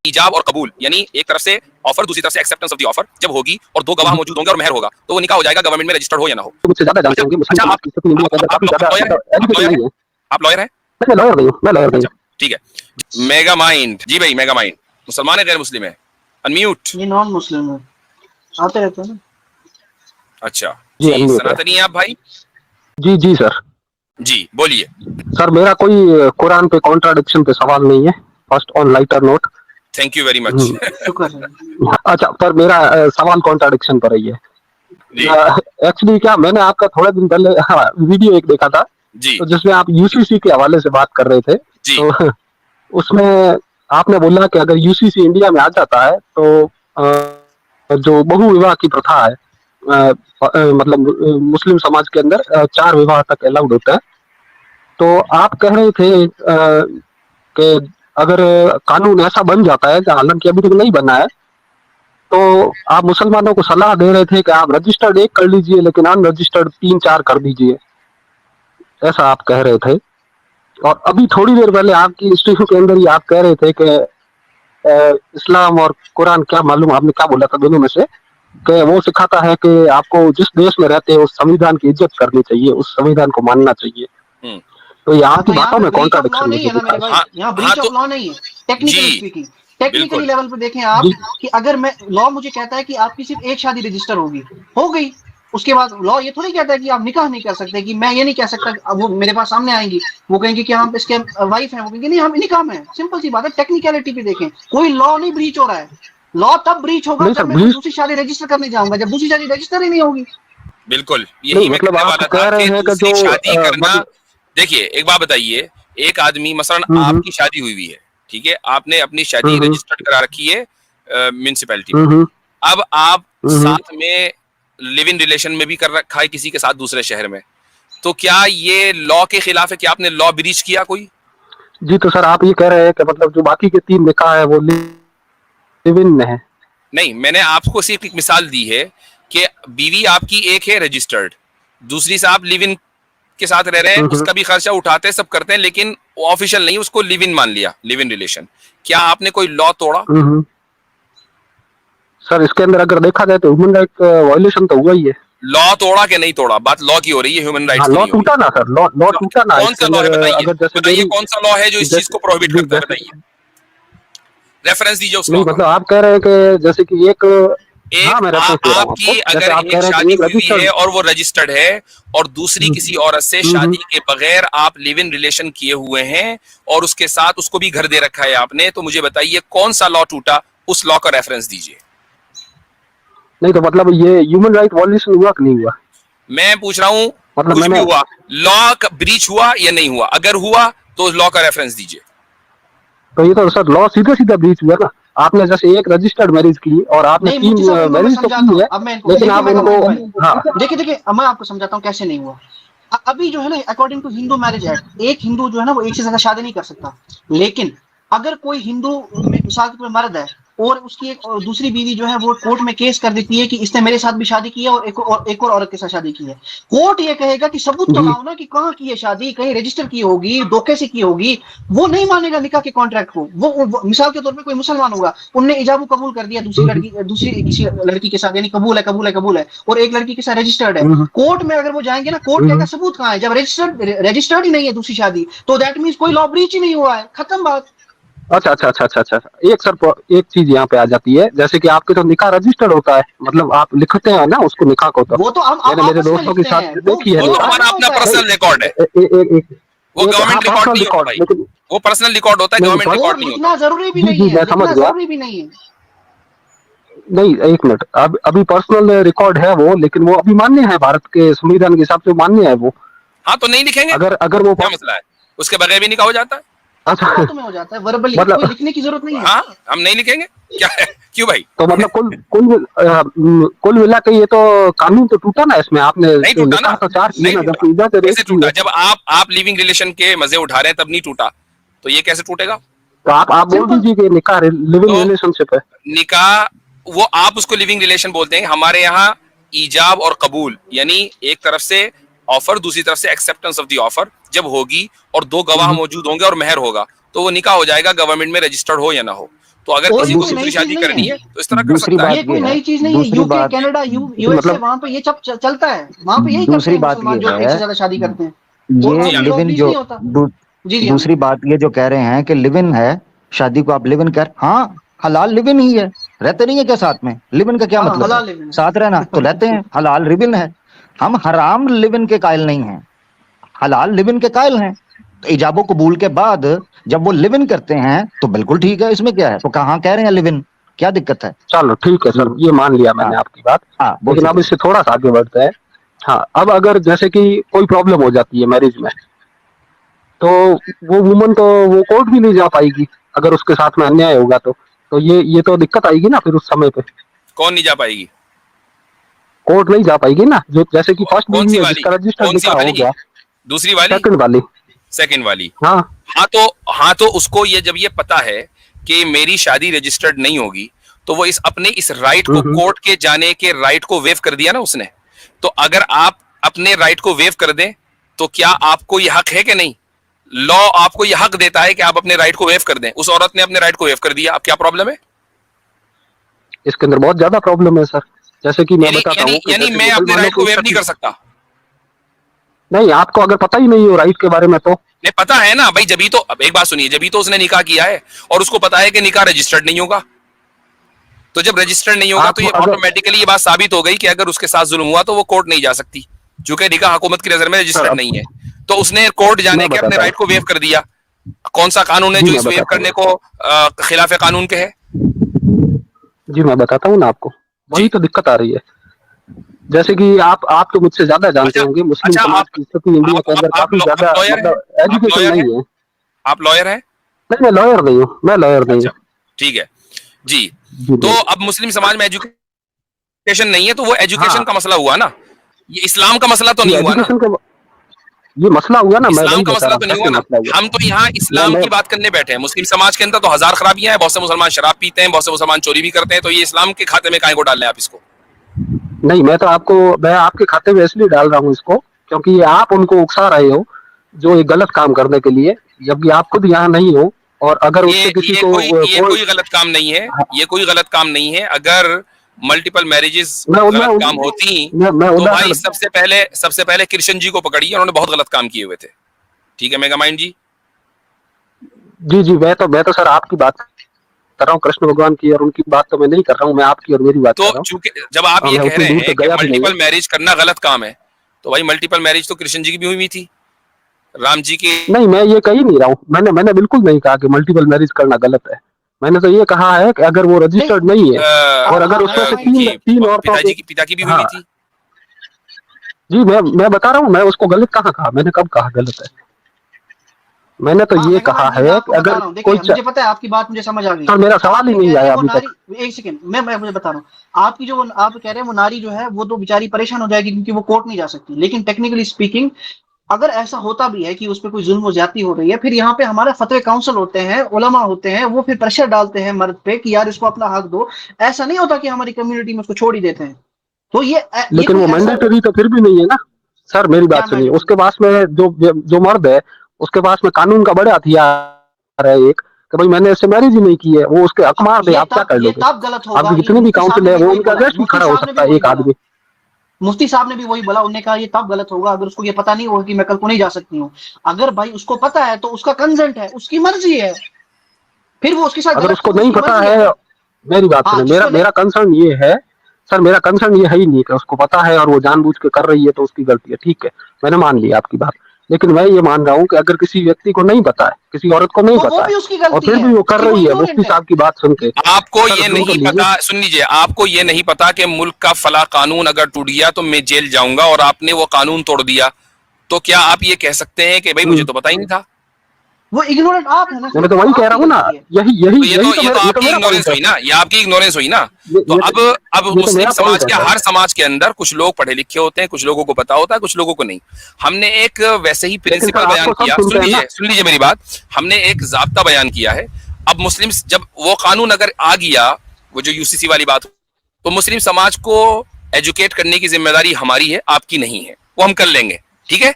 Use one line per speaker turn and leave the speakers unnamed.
ईजाब और कबूल यानी एक तरफ से ऑफर, दूसरी तरफ से एक्सेप्टेंस ऑफ द ऑफर जब होगी और दो गवाह मौजूद होंगे और मेहर होगा तो वो निकाह हो जाएगा, गवर्नमेंट में रजिस्टर्ड हो या ना हो।
मुझसे ज्यादा जानते होंगे मुस्लिम समाज की स्थिति इंडिया के अंदर काफी ज्यादा एजुकेटेड नहीं है।
आप लॉयर हैं?
मैं लॉयर नहीं हूं, मैं लॉयर नहीं हूं।
ठीक है। मेगा माइंड जी भाई, मेगा माइंड मुसलमान है गैर मुस्लिम है? अनम्यूट।
ये नॉन मुस्लिम है, आते रहते हैं ना।
अच्छा
जी
जी, सनातनी है आप भाई?
जी जी सर।
जी बोलिए
सर। मेरा कोई कुरान पे कॉन्ट्राडिक्शन पे सवाल नहीं है, first on lighter note.
Thank you very much.
शुक्र है।
अच्छा, पर मेरा सवाल कॉन्ट्राडिक्शन पर ही है। एक्चुअली क्या, मैंने आपका थोड़ा दिन पहले वीडियो एक देखा था
जी,
तो जिसमें आप यूसीसी के हवाले से बात कर रहे थे
जी।
तो उसमें आपने बोला कि अगर यूसीसी इंडिया में आ जाता है तो जो बहु विवाह की प्रथा है, मतलब मुस्लिम समाज के अंदर 4 विवाह तक अलाउड होता है। तो आप कह रहे थे कि अगर कानून ऐसा बन जाता है, हालांकि अभी तक नहीं बना है, तो आप मुसलमानों को सलाह दे रहे थे कि आप रजिस्टर्ड 1 कर लीजिए लेकिन अनरजिस्टर्ड 3-4 कर दीजिए, ऐसा आप कह रहे थे। और अभी थोड़ी देर पहले आपकी इंस्टीट्यूट के अंदर ही आप कह रहे थे कि इस्लाम और कुरान, क्या मालूम आपने क्या बोला था दोनों में से, कि वो सिखाता है कि आपको जिस देश में रहते हैं उस संविधान की इज्जत करनी चाहिए, उस संविधान को मानना चाहिए। तो यहाँ की बातों में कॉन्ट्राडिक्शन नहीं है ना मेरे भाई।
यहाँ ब्रीच ऑफ लॉ नहीं है, टेक्निकली स्पीकिंग। टेक्निकली लेवल पे देखें आप कि अगर मैं लॉ मुझे कहता है कि आपकी सिर्फ एक शादी रजिस्टर होगी, हो गई, उसके बाद लॉ ये थोड़ी कहता है कि आप निकाह नहीं कर सकते, कि मैं ये नहीं कह सकता। अब वो मेरे पास सामने आएंगी, वो कहेंगे कि हम इसके वाइफ हैं, वो कहेंगे नहीं हम निकाह में हैं। सिंपल सी बात है, टेक्निकलिटी पे देखें, कोई लॉ नहीं ब्रीच हो रहा है। लॉ तब ब्रीच होगा जब मैं दूसरी शादी रजिस्टर करने जाऊंगा, जब दूसरी शादी रजिस्टर ही नहीं होगी।
बिल्कुल, यही मतलब आप कह रहे हैं कि जो शादी करना, देखिए एक बात बताइए, एक आदमी मसलन आपकी शादी हुई है, ठीक है, आपने अपनी शादी रजिस्टर्ड करा रखी है म्युनिसिपैलिटी में, अब आप साथ में लिव इन रिलेशन में भी कर रखा है किसी के साथ दूसरे शहर में, तो क्या ये लॉ के खिलाफ है कि आपने लॉ ब्रीच किया कोई?
जी तो सर आप ये कह रहे हैं कि मतलब जो बाकी के 3 निकाह है वो लिव इन में है?
नहीं, मैंने आपको सिर्फ एक मिसाल दी है कि बीवी आपकी एक है रजिस्टर्ड, दूसरी से आप लिव इन के साथ रह रहे हैं, उसका भी खर्चा उठाते हैं, सब करते हैं, लेकिन ऑफिशियल नहीं, उसको लिव इन मान लिया, लिव इन रिलेशन। क्या आपने कोई लॉ तोड़ा?
सर इसके अंदर अगर देखा जाए तो ह्यूमन राइट वायलेशन तो हुआ ही है।
लॉ तोड़ा कि नहीं तोड़ा? बात लॉ की हो रही है, ह्यूमन राइट्स की।
लॉ टूटा ना सर, लॉ टूटा ना।
कौन सा लॉ है बताइए, बताइए कौन सा लॉ है जो इस चीज को प्रोहिबिट करता है, बताइए, रेफरेंस दीजिए उस लॉ का।
मतलब आप कह रहे हैं कि जैसे कि एक
आपकी अगर एक शादी हुई है और वो रजिस्टर्ड है और दूसरी किसी औरत से शादी के बगैर आप लिव इन रिलेशन किए हुए हैं और उसके साथ उसको भी घर दे रखा है आपने, तो मुझे बताइए कौन सा लॉ टूटा, उस लॉ का रेफरेंस दीजिए।
नहीं तो मतलब ये ह्यूमन राइट वायलेशन हुआ कि नहीं हुआ?
मैं पूछ रहा हूँ,
मतलब
कुछ भी हुआ, लॉ का ब्रीच हुआ या नहीं हुआ? अगर हुआ तो उस लॉ का रेफरेंस दीजिए।
तो ये तो सर लॉ सीधा सीधा ब्रीच हुआ ना। आपने जैसे एक रजिस्टर्ड मैरिज की और आपने 3 मैरिज तो की है, लेकिन आप इनको
देखिए मैं आपको समझाता हूँ कैसे नहीं हुआ। अभी जो है ना, according to Hindu marriage act, एक हिंदू जो है ना वो एक से ज्यादा शादी नहीं कर सकता। लेकिन अगर कोई हिंदू मिसाल के तौर पर मर्द है और उसकी एक और दूसरी बीवी जो है वो कोर्ट में केस कर देती है कि इसने मेरे साथ भी शादी की है और एक और औरत के साथ शादी की है, कोर्ट ये कहेगा कि सबूत तो लाओ ना कि कहाँ की है शादी, कहीं रजिस्टर की होगी, धोखे से की होगी। वो नहीं मानेगा निकाह के कॉन्ट्रैक्ट को। वो मिसाल के तौर पर कोई मुसलमान होगा, उनने इजाबु कबूल कर दिया दूसरी किसी लड़की के साथ, यानी कबूल है, और एक लड़की के साथ रजिस्टर्ड है। कोर्ट में अगर वो जाएंगे ना, कोर्ट कहेगा सबूत कहाँ है? जब रजिस्टर्ड ही नहीं है दूसरी शादी, तो दैट मींस कोई लॉ ब्रीच ही नहीं हुआ है, खत्म बात।
अच्छा। एक सर एक चीज यहाँ पे आ जाती है, जैसे कि आपके तो निकाह रजिस्टर्ड होता है, मतलब आप लिखते हैं ना उसको निकाह को, तो
वो तो
मैंने मेरे दोस्तों के साथ देखी है।
वो हमारा अपना पर्सनल रिकॉर्ड है, वो गवर्नमेंट रिकॉर्ड नहीं होता भाई, वो पर्सनल रिकॉर्ड होता है, गवर्नमेंट रिकॉर्ड नहीं होता।
इतना जरूरी भी नहीं है,
मैं समझ गया।
जरूरी भी नहीं है।
नहीं एक मिनट, अभी पर्सनल रिकॉर्ड है वो, लेकिन वो अभी मान्य है भारत के संविधान के हिसाब से मान्य है वो।
हाँ तो नहीं लिखेंगे,
अगर वो
क्या मसला है? उसके बगैर भी निकाह हो जाता है।
अच्छा
में हो जाता है, वर्बली
मतलब
कोई लिखने की जरूरत नहीं है।
हाँ हम नहीं लिखेंगे, क्या है, क्यों भाई?
तो मतलब कुल मिला के ये तो कानून तो टूटा ना इसमें। आपने
नहीं टूटा ना,
तो 4
नहीं टूटा। कैसे टूटा? जब आप लिविंग रिलेशन के मजे उठा रहे हैं तब नहीं टूटा, तो ये कैसे टूटेगा?
तो आप बोल दीजिए कि निकाह लिविंग रिलेशनशिप है।
निकाह वो आप उसको लिविंग रिलेशन बोलते हैं, हमारे यहाँ ईजाब और कबूल यानी एक तरफ से ऑफर, दूसरी तरफ से एक्सेप्टेंस ऑफ द ऑफर, जब होगी और दो गवाह मौजूद होंगे और मेहर होगा तो वो निकाह हो जाएगा, गवर्नमेंट में रजिस्टर्ड हो या ना हो। तो अगर किसी को दूसरी शादी करनी है तो इस तरह कर सकता है।
ये कोई नई चीज नहीं है, यूके, कनाडा, यूएसए, वहां पे ये चलता है, वहां पे यही करते हैं मुसलमान जो एक से ज्यादा शादी करते हैं।
ये लिव इन जो दूसरी बात ये जो कह रहे हैं कि लिव इन है, शादी को आप लिव इन कर, हाँ हलाल लिव इन ही है, रहते नहीं है क्या साथ में? लिव इन का क्या मतलब है? साथ रहना तो रहते हैं, हलाल लिव इन है। हम हराम लिव इन के कायल नहीं हैं, हलाल लिव इन के कायल हैं। तो इजाबो कबूल के बाद जब वो लिव इन करते हैं तो बिल्कुल ठीक है, इसमें क्या है? तो कहाँ कह रहे हैं लिव इन, क्या दिक्कत है?
चलो ठीक है सर, ये मान लिया मैंने आपकी बात। लेकिन अब इससे थोड़ा सा आगे बढ़ते हैं। हाँ, अब अगर जैसे कि कोई प्रॉब्लम हो जाती है मैरिज में, तो वो वुमन तो वो कोर्ट भी नहीं जा पाएगी अगर उसके साथ में अन्याय होगा तो ये तो दिक्कत आएगी ना फिर उस समय पे।
कौन नहीं जा पाएगी?
कोर्ट नहीं जा पाएगी ना, जो जैसे कि फर्स्ट बीवी है जिसका रजिस्टर्ड निकाह हो गया,
दूसरी वाली, सेकंड वाली। हाँ तो उसको ये जब ये पता है कि मेरी शादी रजिस्टर्ड नहीं होगी तो वो अपने इस राइट को, कोर्ट के जाने के राइट को वेव कर दिया ना उसने। तो अगर आप अपने राइट को वेव कर दें तो क्या आपको ये हक है कि नहीं? लॉ आपको ये हक देता है कि आप अपने राइट को वेव कर दें। उस औरत ने अपने राइट को वेव कर दिया, अब क्या प्रॉब्लम है?
इसके अंदर बहुत ज्यादा प्रॉब्लम है सर। जैसे कि मैं बताता हूँ,
यानी मैं अपने राइट को वेव नहीं कर सकता?
नहीं, आपको अगर पता ही नहीं हो राइट के बारे में तो
नहीं पता है ना भाई, जब ही तो, अब एक बात सुनिए, जब ही तो उसने निकाह किया है और उसको पता है कि निकाह रजिस्टर्ड नहीं होगा। तो जब रजिस्टर्ड नहीं होगा तो ये ऑटोमेटिकली ये बात साबित हो गई कि अगर उसके साथ जुल्म हुआ तो वो कोर्ट नहीं जा सकती, क्योंकि निकाह हुकूमत की नजर में रजिस्टर्ड नहीं है। तो उसने कोर्ट जाने के अपने राइट को वेव कर दिया। कौन सा कानून है जो इस वेव करने को खिलाफ कानून के है?
जी मैं बताता हूँ ना आपको, वही तो दिक्कत आ रही है। जैसे कि आप तो मुझसे ज्यादा जानते होंगे, मुस्लिम समाज की स्थिति इंडिया के अंदर काफी ज्यादा एजुकेशन नहीं है।
आप लॉयर हैं?
नहीं, मैं लॉयर नहीं हूँ, मैं लॉयर नहीं हूँ।
ठीक है जी। तो अब मुस्लिम समाज में एजुकेशन नहीं है तो वो एजुकेशन का मसला हुआ ना, ये इस्लाम का मसला तो नहीं हुआ ना।
ये मसला हुआ ना,
इस्लाम का मसला तो नहीं हुआ ना। हम तो यहाँ इस्लाम की बात करने बैठे हैं। मुस्लिम समाज के अंदर तो हजार खराबियां हैं, बहुत से मुसलमान शराब पीते हैं, बहुत से मुसलमान चोरी भी करते हैं, तो ये इस्लाम के खाते में काहे को डाल रहे हैं आप इसको?
नहीं, मैं आपके खाते में इसलिए डाल रहा हूँ इसको क्योंकि आप उनको उकसा रहे हो जो ये गलत काम करने के लिए, जबकि आप खुद यहाँ नहीं हो। और अगर उससे किसी को
कोई गलत काम नहीं है, ये कोई गलत काम नहीं है। अगर मल्टीपल मैरिजेस गलत काम होती तो भाई सबसे पहले कृष्ण जी को पकड़िए, उन्होंने बहुत गलत काम किए हुए थे। ठीक है मेगामाइंड जी?
जी मैं तो सर आपकी बात कर रहा हूँ, कृष्ण भगवान की और उनकी बात तो मैं नहीं कर रहा हूँ, मैं आपकी और मेरी बात कर रहा हूँ।
चूंकि जब आप ये कह रहे हैं कि मल्टीपल मैरिज करना गलत काम है, तो भाई मल्टीपल मैरिज तो कृष्ण जी की भी हुई थी, राम जी की।
नहीं, मैं ये कह ही नहीं रहा हूँ, मैंने बिल्कुल नहीं कहा कि मल्टीपल मैरिज करना गलत है। मैंने तो ये कहा है कि अगर वो रजिस्टर्ड नहीं है और अगर उसमें से तीन और
पिता की भी हुई थी।
जी मैं बता रहा हूँ, मैं उसको गलत कहाँ कहा, मैंने कब कहा गलत है? मैंने तो ये कहा है कि अगर कोई,
मुझे पता है आपकी बात मुझे समझ आ गई।
सर मेरा सवाल ही नहीं आया अभी तक।
एक सेकंड, मैं मुझे बता रहा हूँ, आपकी जो आप कह रहे हैं वो नारी जो है वो तो बेचारी परेशान हो जाएगी क्योंकि वो कोर्ट नहीं जा सकती। लेकिन टेक्निकली स्पीकिंग अगर ऐसा होता भी है कि उस पर कोई जुल्म ज्यादती हो रही है, फिर यहाँ पे हमारे फतवे काउंसिल होते हैं, उलमा होते हैं, वो फिर प्रेशर डालते हैं मर्द पे कि यार इसको अपना हक दो। ऐसा नहीं होता कि हमारी कम्युनिटी में उसको छोड़ ही देते हैं। तो
लेकिन वो मैंडेटरी तो फिर भी नहीं है ना सर, मेरी बात सुनिए। उसके पास में जो मर्द है उसके पास में कानून का बड़ा हथियार है एक, कि भाई मैंने इससे मैरिज ही नहीं की है, वो उसके हक मार दे, आप क्या कर लोगे? आपकी जितनी भी काउंसिल है वो उनका अगेंस्ट भी खड़ा हो सकता है एक आदमी।
मुफ्ती साहब ने भी वही बोला, उन्होंने कहा ये तब गलत होगा अगर उसको ये पता नहीं होगा कि मैं कल को नहीं जा सकती हूँ। अगर भाई उसको पता है तो उसका कंसेंट है, उसकी मर्जी है, फिर वो उसके साथ।
अगर उसको नहीं पता है, मेरी बात सुनिए, मेरा कंसर्न ये है सर, मेरा कंसर्न ये है ही नहीं कि उसको पता है और वो जानबूझ के कर रही है तो उसकी गलती है। ठीक है, मैंने मान लिया आपकी बात, लेकिन मैं ये मान रहा हूँ कि अगर किसी व्यक्ति को नहीं पता है, किसी औरत को नहीं पता है और फिर भी वो कर रही है मुफ्ती साहब की बात सुन के,
आपको ये नहीं पता, सुन लीजिए, आपको ये नहीं पता कि मुल्क का फला कानून अगर टूट गया तो मैं जेल जाऊंगा और आपने वो कानून तोड़ दिया, तो क्या आप ये कह सकते हैं कि भाई मुझे तो पता ही नहीं था?
वो इग्नोरेंट आप है ना।
मैं तो वही कह रहा हूँ ना, यही
आपकी इग्नोरेंस हुई ना, ये आपकी इग्नोरेंस हुई ना। तो अब मुस्लिम समाज के, हर समाज के अंदर कुछ लोग पढ़े लिखे होते हैं, कुछ लोगों को पता होता है, कुछ लोगों को नहीं। हमने एक वैसे ही प्रिंसिपल बयान किया, सुन लीजिए मेरी बात, हमने एक ज़ाब्ता बयान किया है। अब मुस्लिम जब वो कानून अगर आ गया, वो जो यूसीसी वाली बात, तो मुस्लिम समाज को एजुकेट करने की जिम्मेदारी हमारी है, आपकी नहीं है, वो हम कर लेंगे। ठीक है?